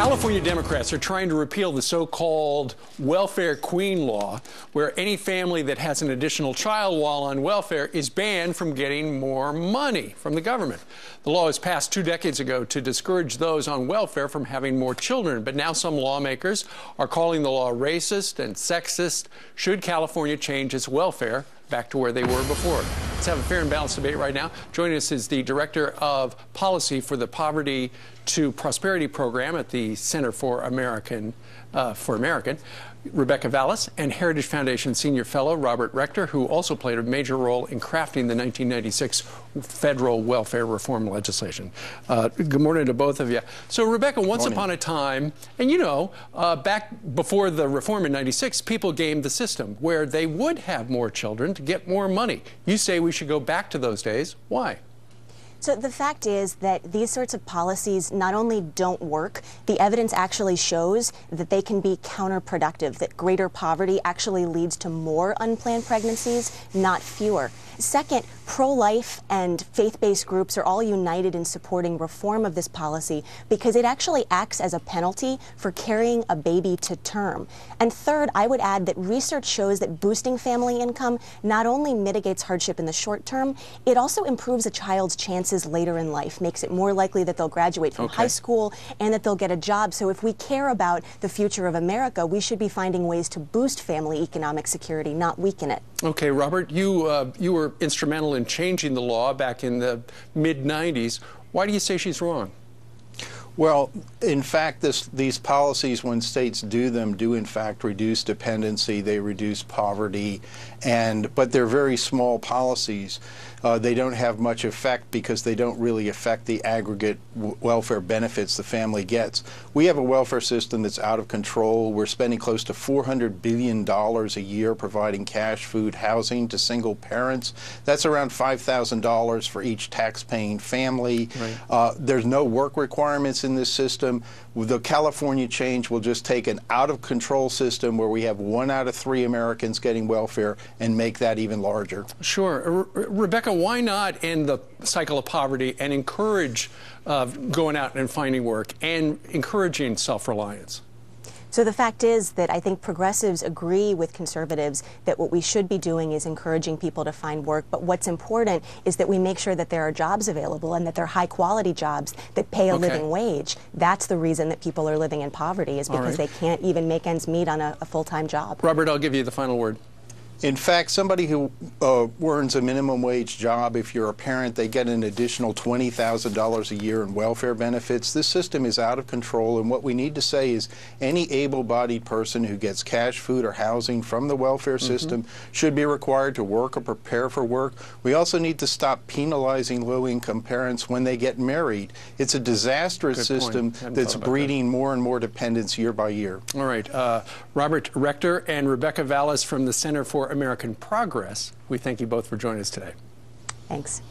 California Democrats are trying to repeal the so-called welfare queen law, where any family that has an additional child while on welfare is banned from getting more money from the government. The law was passed 2 decades ago to discourage those on welfare from having more children, but now some lawmakers are calling the law racist and sexist. Should California change its welfare back to where they were before? Let's have a fair and balanced debate right now. Joining us is the Director of Policy for the Poverty to Prosperity Program at the Center for American, Rebecca Vallis, and Heritage Foundation Senior Fellow Robert Rector, who also played a major role in crafting the 1996 federal welfare reform legislation. Good morning to both of you. So, Rebecca, once upon a time, and you know, back before the reform in 96, people gamed the system where they would have more children to get more money. You say we should go back to those days. Why? So the fact is that these sorts of policies not only don't work, the evidence actually shows that they can be counterproductive, that greater poverty actually leads to more unplanned pregnancies, not fewer. Second, pro-life and faith-based groups are all united in supporting reform of this policy because it actually acts as a penalty for carrying a baby to term. And third, I would add that research shows that boosting family income not only mitigates hardship in the short term, it also improves a child's chances later in life, makes it more likely that they'll graduate from high school and that they'll get a job. So if we care about the future of America, we should be finding ways to boost family economic security, not weaken it. Okay, Robert, you were instrumental in changing the law back in the mid-90s. Why do you say she's wrong? Well, in fact, these policies, when states do them, do in fact reduce dependency, they reduce poverty, but they're very small policies. They don't have much effect because they don't really affect the aggregate welfare benefits the family gets. We have a welfare system that's out of control. We're spending close to $400 billion a year providing cash, food, housing to single parents. That's around $5,000 for each tax-paying family. Right. There's no work requirements in this system. The California change will just take an out-of-control system where we have 1 out of 3 Americans getting welfare and make that even larger. Sure. Rebecca, why not end the cycle of poverty and encourage going out and finding work and encouraging self-reliance? So the fact is that I think progressives agree with conservatives that what we should be doing is encouraging people to find work, but what's important is that we make sure that there are jobs available and that they're high-quality jobs that pay a living wage. That's the reason that people are living in poverty, is because they can't even make ends meet on a full-time job. Robert, I'll give you the final word. In fact, somebody who earns a minimum wage job, if you're a parent, they get an additional $20,000 a year in welfare benefits. This system is out of control, and what we need to say is any able-bodied person who gets cash, food, or housing from the welfare system should be required to work or prepare for work. We also need to stop penalizing low-income parents when they get married. It's a disastrous system that's breeding more and more dependence year by year. All right. Robert Rector and Rebecca Vallis from the Center for American Progress, we thank you both for joining us today. Thanks.